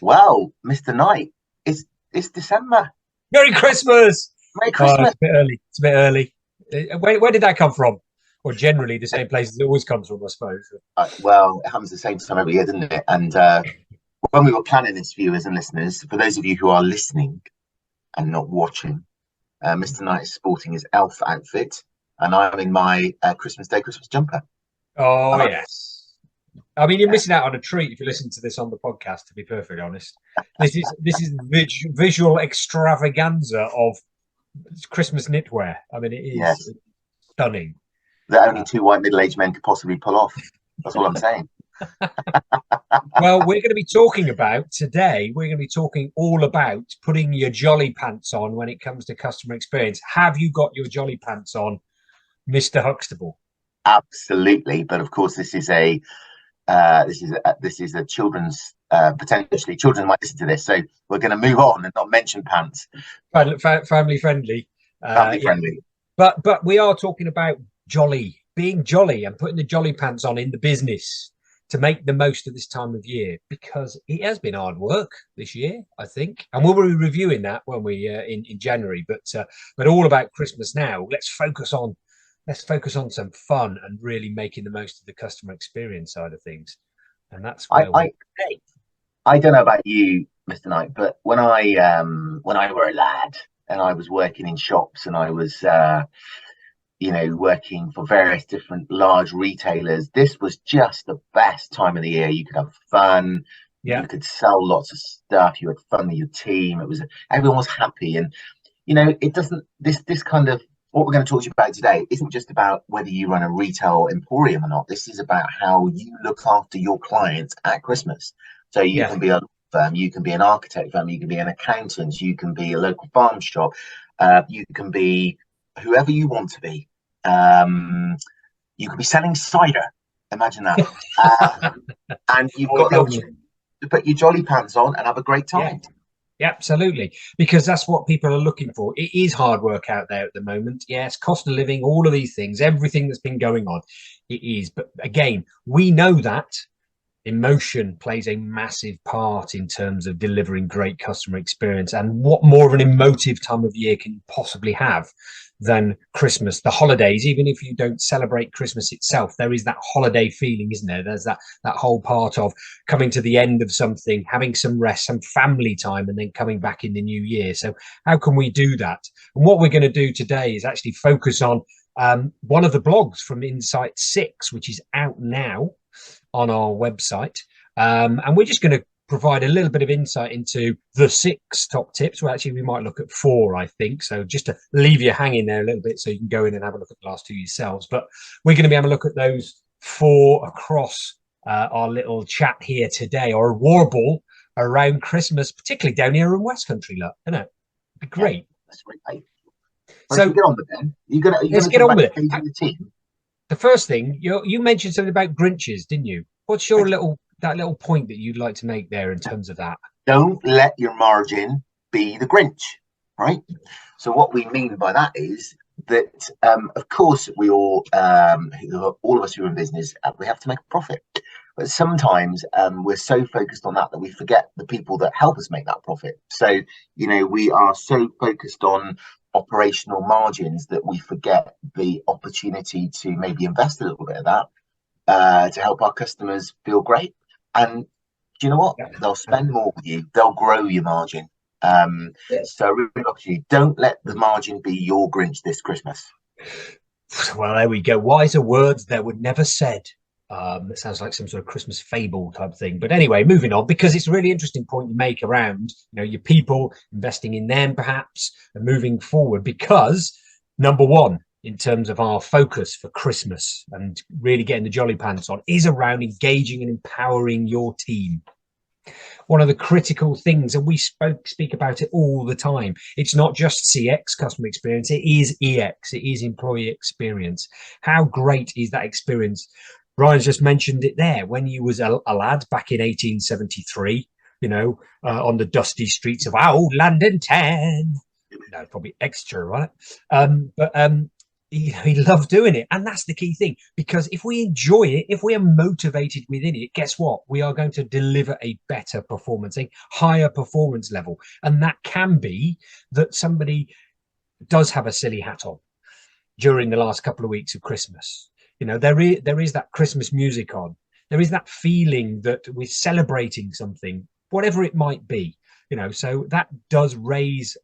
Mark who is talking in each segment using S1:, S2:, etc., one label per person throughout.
S1: Well, Mr. Knight, it's December.
S2: Merry Christmas!
S1: Merry
S2: Oh,
S1: Christmas.
S2: it's a bit early. It's a bit early. Where did that come from? Or generally the same place it always comes from, I suppose.
S1: Well, it happens the same time every year, doesn't it? And when we were planning this, viewers and listeners, for those of you who are listening and not watching, Mr. Knight is sporting his elf outfit, and I'm in my Christmas Day Christmas jumper.
S2: Oh,
S1: And
S2: yes. I mean, you're
S1: yeah,
S2: missing out on a treat if you listen to this on the podcast, to be perfectly honest. This is visual extravaganza of Christmas knitwear. I mean, it
S1: yes,
S2: is stunning.
S1: that only
S2: Uh,
S1: two white middle-aged men could possibly pull off. That's all I'm saying.
S2: Well, we're going to be talking about today, we're going to be talking all about putting your jolly pants on when it comes to customer experience. Have you got your jolly pants on, Mr. Huxtable?
S1: Absolutely, but of course, this is a children's potentially children might listen to this, so we're going to move on and not mention pants.
S2: Family friendly.
S1: Family
S2: Yeah,
S1: friendly.
S2: but we are talking about being jolly and putting the jolly pants on in the business to make the most of this time of year, because it has been hard work this year, I think, and we'll be reviewing that when we in January. But all about Christmas now. Let's focus on some fun and really making the most of the customer experience side of things, and that's
S1: I,
S2: where we're
S1: I
S2: today.
S1: I don't know about you, Mr. Knight, but when I were a lad and I was working in shops and I was working for various different large retailers, this was just the best time of the year. You could have fun,
S2: Yeah,
S1: you could sell lots of stuff, you had fun with your team. It was everyone was happy, and it doesn't this kind of what we're going to talk to you about today isn't just about whether you run a retail emporium or not. This is about how you look after your clients at Christmas. So you
S2: yeah,
S1: can be a firm, you can be an architect firm, you can be an accountant, you can be a local farm shop, you can be whoever you want to be. Um, you could be selling cider. Imagine that. And you've got
S2: or
S1: the opportunity to put your jolly pants on and have a great
S2: yeah.
S1: time.
S2: Yeah, absolutely. Because that's what people are looking for. It is hard work out there at the moment. Yes, cost of living, all of these things, everything that's been going on, it is. But again, we know that emotion plays a massive part in terms of delivering great customer experience. And what more of an emotive time of year can you possibly have than Christmas? The holidays, even if you don't celebrate Christmas itself, there is that holiday feeling, isn't there? There's that whole part of coming to the end of something, having some rest, some family time, and then coming back in the new year. So how can we do that? And what we're going to do today is actually focus on one of the blogs from Insight 6, which is out now on our website. And we're just going to provide a little bit of insight into the 6 top tips. Well, actually, we might look at 4, I think. So just to leave you hanging there a little bit so you can go in and have a look at the last 2 yourselves. But we're going to be able to look at those 4 across our little chat here today, or a warble around Christmas, particularly down here in West Country. Look, isn't it? It'd be
S1: Yeah,
S2: great.
S1: that's great. Well, should
S2: So
S1: we get on with them? Are you
S2: let's
S1: gonna
S2: get
S1: talk
S2: on
S1: about
S2: with it.
S1: engaging the team?
S2: The first thing you mentioned something about Grinches, didn't you? What's
S1: I
S2: your little point that you'd like to make there in terms of that?
S1: don't let your margin be the Grinch, right? So what we mean by that is that, of course, we all of us who are in business, we have to make a profit. But sometimes we're so focused on that we forget the people that help us make that profit. So, we are so focused on operational margins that we forget the opportunity to maybe invest a little bit of that to help our customers feel great. And do you know what? They'll spend more with you. They'll grow your margin.
S2: Yeah.
S1: So really up to you. Don't let the margin be your Grinch this Christmas.
S2: Well, there we go. Wiser words that were never said. It sounds like some sort of Christmas fable type thing. But anyway, moving on, because it's a really interesting point you make around, your people, investing in them perhaps, and moving forward. Because number one, in terms of our focus for Christmas and really getting the jolly pants on, is around engaging and empowering your team. One of the critical things, and we speak about it all the time. It's not just CX, customer experience. It is EX. It is employee experience. How great is that experience? Ryan's just mentioned it there. When you was a lad back in 1873, on the dusty streets of old London town. No, probably extra, right? But he loves doing it. And that's the key thing, because if we enjoy it, if we are motivated within it, guess what? We are going to deliver a better performance, a higher performance level. And that can be that somebody does have a silly hat on during the last couple of weeks of Christmas. There is that Christmas music on. There is that feeling that we're celebrating something, whatever it might be. So that does raise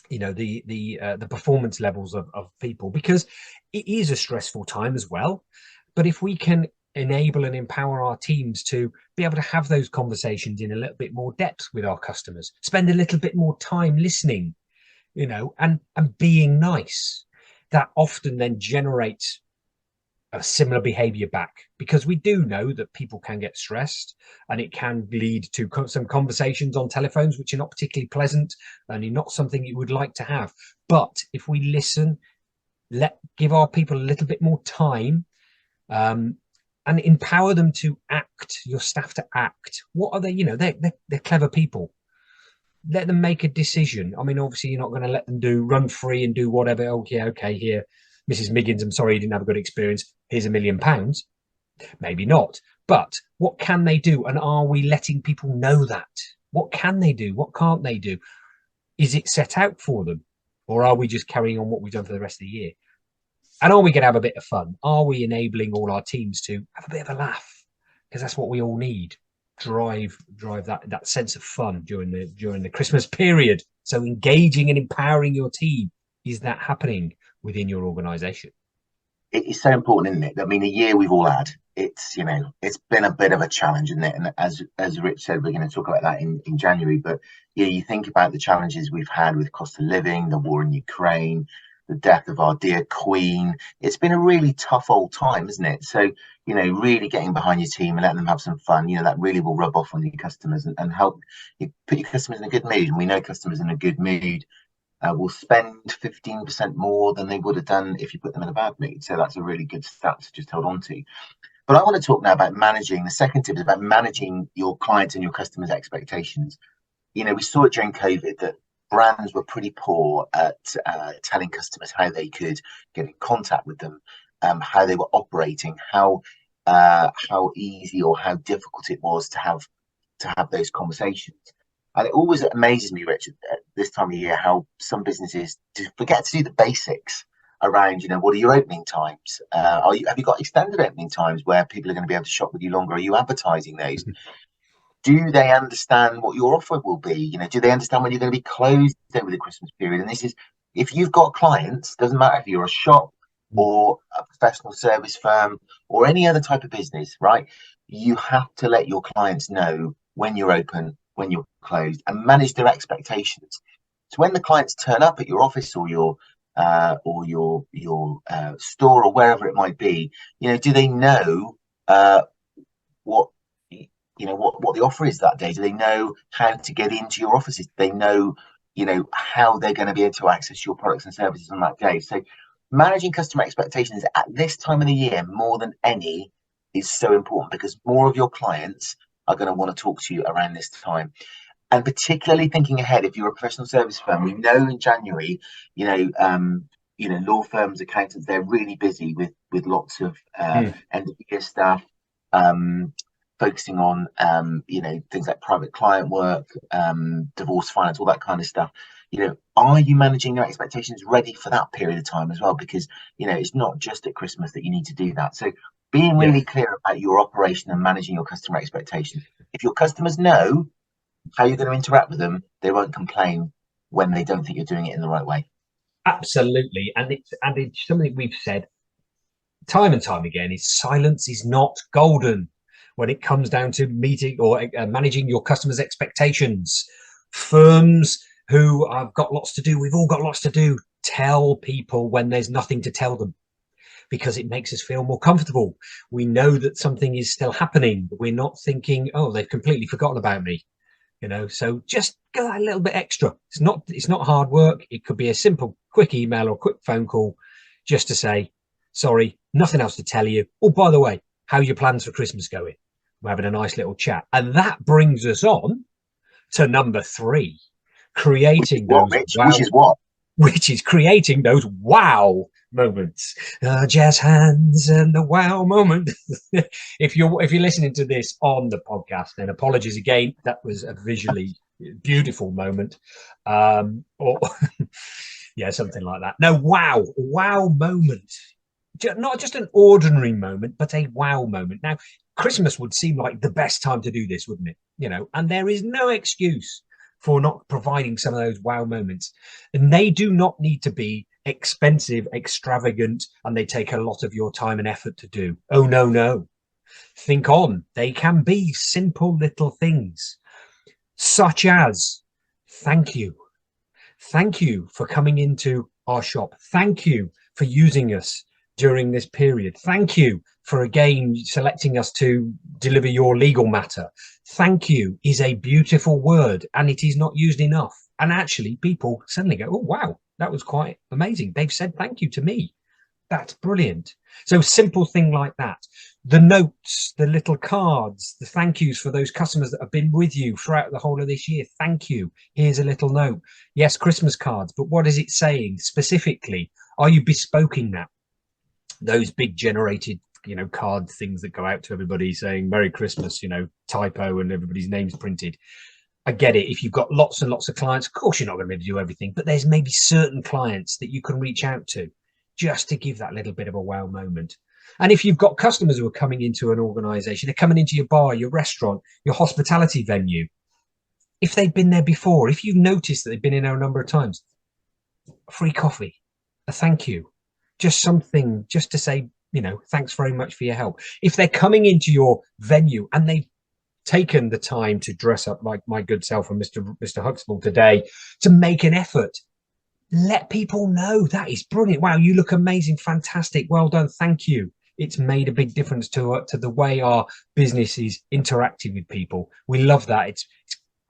S2: the performance levels of people, because it is a stressful time as well. But if we can enable and empower our teams to be able to have those conversations in a little bit more depth with our customers, spend a little bit more time listening, and being nice, that often then generates a similar behavior back, because we do know that people can get stressed, and it can lead to some conversations on telephones which are not particularly pleasant and not something you would like to have. But if we listen, give our people a little bit more time, and empower them to act, your staff to act. What are they? They're clever people. Let them make a decision. I mean, obviously you're not going to let them run free and do whatever. Okay, here, Mrs. Miggins, I'm sorry you didn't have a good experience. Here's £1,000,000. Maybe not. But what can they do? And are we letting people know that? What can they do? What can't they do? Is it set out for them? Or are we just carrying on what we've done for the rest of the year? And are we going to have a bit of fun? Are we enabling all our teams to have a bit of a laugh? Because that's what we all need. Drive that sense of fun during the Christmas period. So engaging and empowering your team, is that happening within your organization?
S1: It is so important, isn't it? I mean, the year we've all had, it's been a bit of a challenge, isn't it? And as Rich said, we're going to talk about that in January. But you think about the challenges we've had with cost of living, the war in Ukraine, the death of our dear Queen. It's been a really tough old time, isn't it? So really getting behind your team and letting them have some fun, that really will rub off on your customers and help you put your customers in a good mood. And we know customers in a good mood will spend 15% more than they would have done if you put them in a bad mood. So that's a really good stat to just hold on to. But I want to talk now about managing. The second tip is about managing your clients and your customers' expectations. We saw it during COVID that brands were pretty poor at telling customers how they could get in contact with them, how they were operating, how easy or how difficult it was to have those conversations. And it always amazes me, Richard, at this time of year, how some businesses forget to do the basics around, what are your opening times? Have you got extended opening times where people are going to be able to shop with you longer? Are you advertising those? Do they understand what your offer will be? Do they understand when you're going to be closed over the Christmas period? And this is, if you've got clients, doesn't matter if you're a shop or a professional service firm or any other type of business, right? You have to let your clients know when you're open, when you're closed, and manage their expectations. So when the clients turn up at your office or your store or wherever it might be, do they know what the offer is that day? Do they know how to get into your offices? Do they know how they're going to be able to access your products and services on that day? So managing customer expectations at this time of the year more than any is so important, because more of your clients are going to want to talk to you around this time. And particularly thinking ahead, if you're a professional service firm, we know in January, law firms, accountants, they're really busy with lots of end of year stuff, focusing on things like private client work, divorce finance, all that kind of stuff. Are you managing your expectations ready for that period of time as well? Because it's not just at Christmas that you need to do that. So being really clear about your operation and managing your customer expectations. If your customers know how you're going to interact with them, they won't complain when they don't think you're doing it in the right way.
S2: Absolutely. And it's something we've said time and time again, is silence is not golden when it comes down to meeting or managing your customers' expectations. Firms who have got lots to do, we've all got lots to do, tell people when there's nothing to tell them, because it makes us feel more comfortable. We know that something is still happening. We're not thinking, oh, they've completely forgotten about me. So just go a little bit extra. It's not hard work. It could be a simple, quick email or quick phone call just to say, sorry, nothing else to tell you. Oh, by the way, how are your plans for Christmas going? We're having a nice little chat. And that brings us on to number 3, creating
S1: which is creating those wow
S2: moments, jazz hands and the wow moment. If you're listening to this on the podcast, then apologies again. That was a visually beautiful moment, or yeah, something like that. No, wow moment. Not just an ordinary moment, but a wow moment. Now, Christmas would seem like the best time to do this, wouldn't it? You know, and there is no excuse for not providing some of those wow moments. And they do not need to be expensive, extravagant, and they take a lot of your time and effort to do. Oh, no, no. Think on. They can be simple little things, such as thank you. Thank you for coming into our shop. Thank you for using us during this period. Thank you for again selecting us to deliver your legal matter. Thank you is a beautiful word and it is not used enough. And actually, people suddenly go, oh, wow, that was quite amazing. They've said thank you to me. That's brilliant. So simple thing like that. The notes, the little cards, the thank yous for those customers that have been with you throughout the whole of this year. Thank you. Here's a little note. Yes, Christmas cards, but what is it saying specifically? Are you bespoking that? Those big generated, you know, card things that go out to everybody saying Merry Christmas, you know, typo and everybody's name's printed. I get it. If you've got lots and lots of clients, of course you're not going to be able to do everything, but there's maybe certain clients that you can reach out to just to give that little bit of a wow moment. And if you've got customers who are coming into an organization, they're coming into your bar, your restaurant, your hospitality venue, if they've been there before, if you've noticed that they've been in there a number of times, a free coffee, a thank you, just something just to say, you know, thanks very much for your help. If they're coming into your venue and they've taken the time to dress up like my good self and Mr. Huxtable today to make an effort, let people know that is brilliant. Wow, you look amazing, fantastic, well done, thank you. It's made a big difference to the way our business is interacting with people. We love that. It's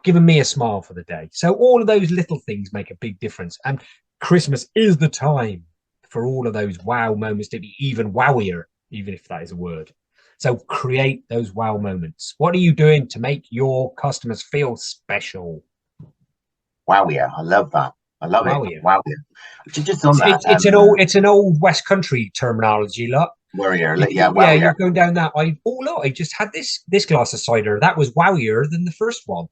S2: given me a smile for the day. So all of those little things make a big difference. And Christmas is the time for all of those wow moments to be even wowier, even if that is a word. So create those wow moments. What are you doing to make your customers feel special?
S1: Wow, yeah, I love that. I love
S2: Wow,
S1: it.
S2: yeah.
S1: Wow, yeah. Just on that,
S2: It's an old West Country terminology, lot.
S1: warrior.
S2: If,
S1: Yeah, wow,
S2: yeah,
S1: yeah.
S2: you're going down that. I just had this glass of cider. That was wowier than the first one.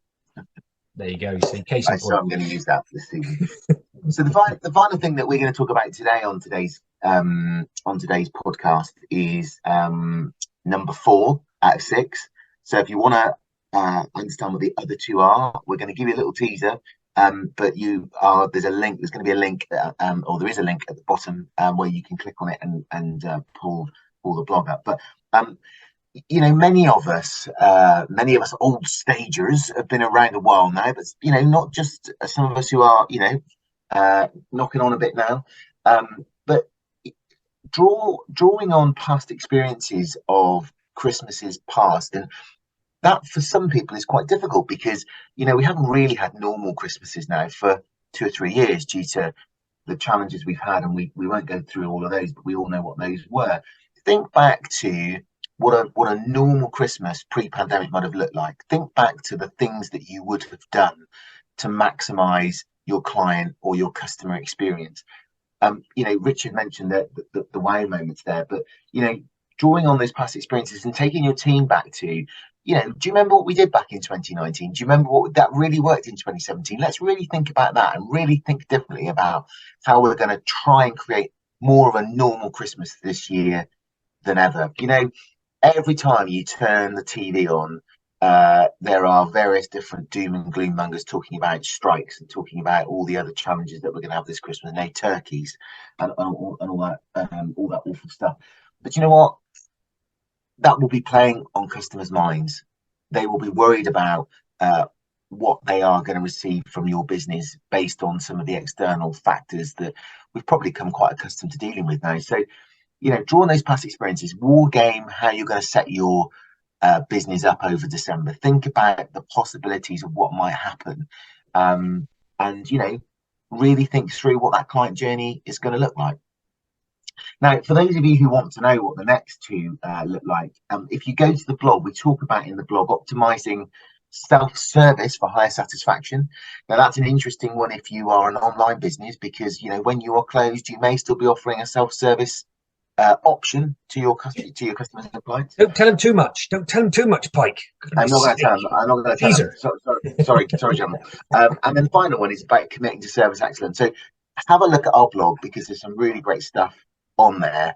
S2: There you go. You see, case in
S1: So
S2: point.
S1: I'm going to use that this season. So the final thing that we're going to talk about today on today's podcast is number 4 out of 6. So if you want to understand what the other two are, we're going to give you a little teaser. But there's going to be a link, or there is a link at the bottom where you can click on it and pull the blog up. But you know, many of us old stagers have been around a while now, but you know, not just some of us who are, you know, knocking on a bit now, but drawing on past experiences of Christmases past, and that for some people is quite difficult because, you know, we haven't really had normal Christmases now for 2 or 3 years due to the challenges we've had, and we won't go through all of those, but we all know what those were. Think back to what a normal Christmas pre-pandemic might have looked like. Think back to the things that you would have done to maximize your client or your customer experience. You know, Richard mentioned the wow moments there, but you know, drawing on those past experiences and taking your team back to, you know, do you remember what we did back in 2019? Do you remember what that really worked in 2017? Let's really think about that and really think differently about how we're going to try and create more of a normal Christmas this year than ever. You know, every time you turn the TV on, there are various different doom and gloom mongers talking about strikes and talking about all the other challenges that we're going to have this Christmas, no turkeys and all that awful stuff. But you know what? That will be playing on customers' minds. They will be worried about what they are going to receive from your business based on some of the external factors that we've probably come quite accustomed to dealing with now. So, you know, drawing those past experiences, war game how you're going to set your business up over December. Think about the possibilities of what might happen, and you know, really think through what that client journey is going to look like. Now, for those of you who want to know what the next two look like, if you go to the blog, we talk about in the blog optimizing self-service for higher satisfaction. Now that's an interesting one if you are an online business, because when you are closed, you may still be offering a self-service option to your customers and clients.
S2: Don't tell them too much. Don't tell them too much, Pike.
S1: I'm not going to tell them. I'm not going to tell them.
S2: Teaser.
S1: Sorry, gentlemen. And then the final one is about committing to service excellence. So have a look at our blog, because there's some really great stuff on there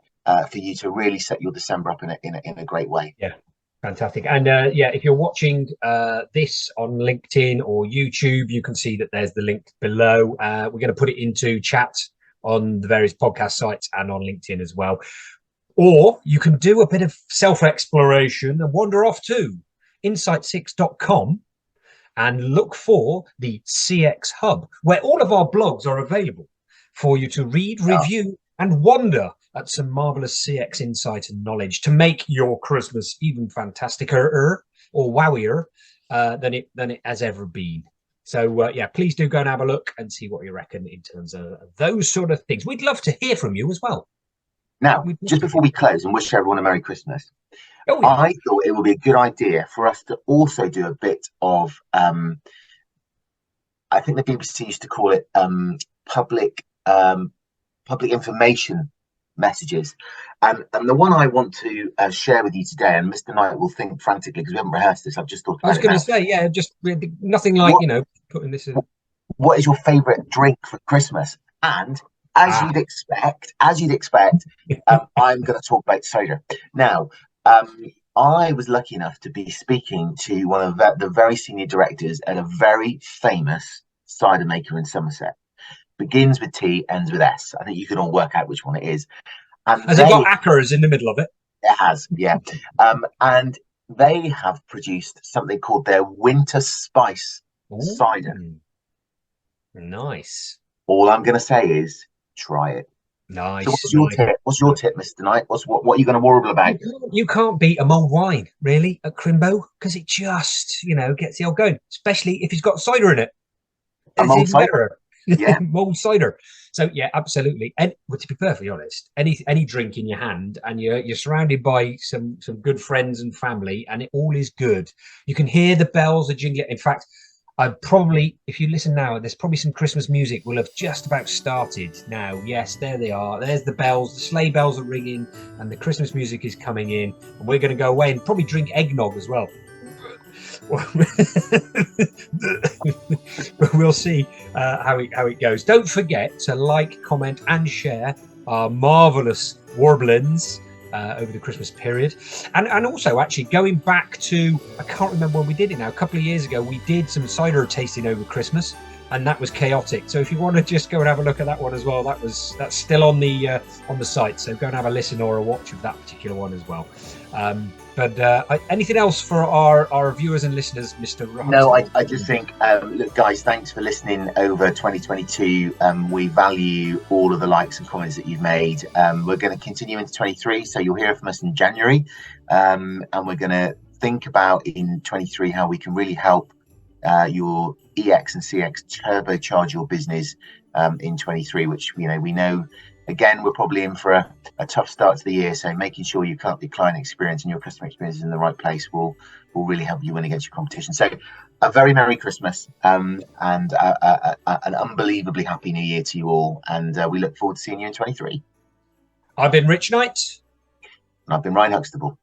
S1: for you to really set your December up in a great way.
S2: Yeah. Fantastic. And if you're watching this on LinkedIn or YouTube, you can see that there's the link below. We're going to put it into chat on the various podcast sites and on LinkedIn as well. Or you can do a bit of self-exploration and wander off to insight6.com and look for the CX Hub, where all of our blogs are available for you to read, review, and wonder at some marvelous CX insight and knowledge to make your Christmas even fantasticer or wowier than it has ever been. So please do go and have a look and see what you reckon in terms of those sort of things. We'd love to hear from you as well.
S1: Now, just before we close and wish everyone a Merry Christmas, I thought it would be a good idea for us to also do a bit of, I think the BBC used to call it public information messages. And the one I want to share with you today, and Mr. Knight will think frantically because we haven't rehearsed this, I've just thought about it.
S2: I was going to say, just nothing like, putting this in.
S1: What is your favourite drink for Christmas? And as you'd expect, I'm going to talk about soda. Now, I was lucky enough to be speaking to one of the very senior directors at a very famous cider maker in Somerset. Begins with T, ends with S. I think you can all work out which one it is. And
S2: has it got Ackers in the middle of it?
S1: It has, yeah. And they have produced something called their Winter Spice cider.
S2: Nice.
S1: All I'm going to say is try it.
S2: Nice.
S1: So what's your tip? What's your tip, Mr. Knight? What are you going to warble about?
S2: You can't beat a mulled wine, really, at Crimbo, because it just, gets the old going, especially if it's got cider in it.
S1: A mulled cider? Yeah.
S2: Mulled cider. So yeah, absolutely. And to be perfectly honest, any drink in your hand and you're surrounded by some good friends and family, and it all is good. You can hear the bells are jingling. In fact, if you listen now, there's probably some Christmas music will have just about started now. Yes, there they are. There's the bells, the sleigh bells are ringing, and the Christmas music is coming in. And we're going to go away and probably drink eggnog as well. We'll see how it goes. Don't forget to like, comment, and share our marvelous warblings over the Christmas period, and also actually going back to, I can't remember when we did it now, a couple of years ago we did some cider tasting over Christmas, and that was chaotic. So if you want to just go and have a look at that one as well, that's still on the site, so go and have a listen or a watch of that particular one as well. But anything else for our viewers and listeners, Mr. Ross?
S1: No, I just think, look, guys, thanks for listening over 2022. We value all of the likes and comments that you've made. We're going to continue into 23, so you'll hear from us in January. And we're going to think about in 23 how we can really help your EX and CX turbocharge your business in 23, which we know. Again, we're probably in for a tough start to the year, so making sure your client experience and your customer experience is in the right place will really help you win against your competition. So a very Merry Christmas and an unbelievably Happy New Year to you all, and we look forward to seeing you in 23.
S2: I've been Rich Knight.
S1: And I've been Ryan Huxtable.